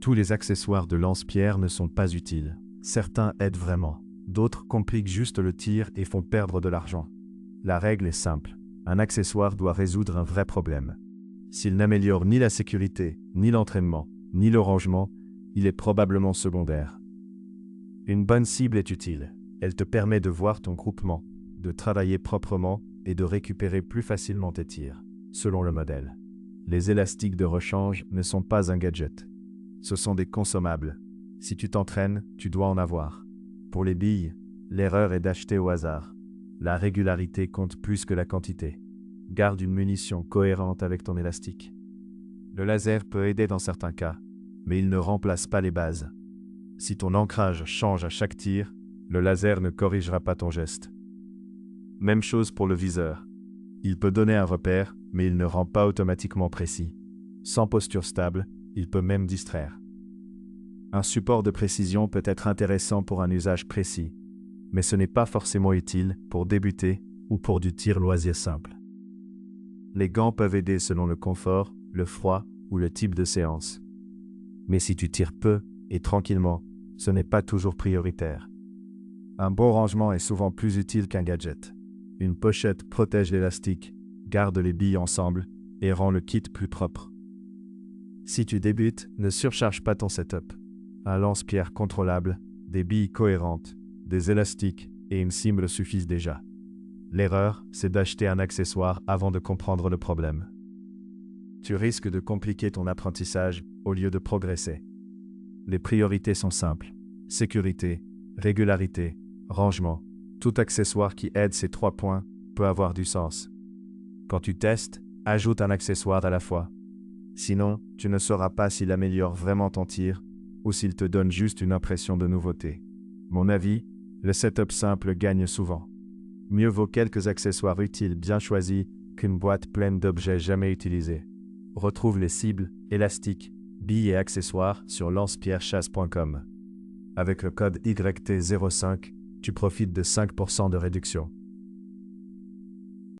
Tous les accessoires de lance-pierre ne sont pas utiles. Certains aident vraiment. D'autres compliquent juste le tir et font perdre de l'argent. La règle est simple. Un accessoire doit résoudre un vrai problème. S'il n'améliore ni la sécurité, ni l'entraînement, ni le rangement, il est probablement secondaire. Une bonne cible est utile. Elle te permet de voir ton groupement, de travailler proprement et de récupérer plus facilement tes tirs, selon le modèle. Les élastiques de rechange ne sont pas un gadget. Ce sont des consommables. Si tu t'entraînes, tu dois en avoir. Pour les billes, l'erreur est d'acheter au hasard. La régularité compte plus que la quantité. Garde une munition cohérente avec ton élastique. Le laser peut aider dans certains cas, mais il ne remplace pas les bases. Si ton ancrage change à chaque tir, le laser ne corrigera pas ton geste. Même chose pour le viseur. Il peut donner un repère, mais il ne rend pas automatiquement précis. Sans posture stable, il peut même distraire. Un support de précision peut être intéressant pour un usage précis, mais ce n'est pas forcément utile pour débuter ou pour du tir loisir simple. Les gants peuvent aider selon le confort, le froid ou le type de séance. Mais si tu tires peu et tranquillement, ce n'est pas toujours prioritaire. Un bon rangement est souvent plus utile qu'un gadget. Une pochette protège l'élastique, garde les billes ensemble et rend le kit plus propre. Si tu débutes, ne surcharge pas ton setup. Un lance-pierre contrôlable, des billes cohérentes, des élastiques et une cible suffisent déjà. L'erreur, c'est d'acheter un accessoire avant de comprendre le problème. Tu risques de compliquer ton apprentissage au lieu de progresser. Les priorités sont simples. Sécurité, régularité, rangement. Tout accessoire qui aide ces 3 points peut avoir du sens. Quand tu testes, ajoute un accessoire à la fois. Sinon, tu ne sauras pas s'il améliore vraiment ton tir ou s'il te donne juste une impression de nouveauté. Mon avis, le setup simple gagne souvent. Mieux vaut quelques accessoires utiles bien choisis qu'une boîte pleine d'objets jamais utilisés. Retrouve les cibles, élastiques, billes et accessoires sur lancepierrechasse.com. Avec le code YT05, tu profites de 5% de réduction.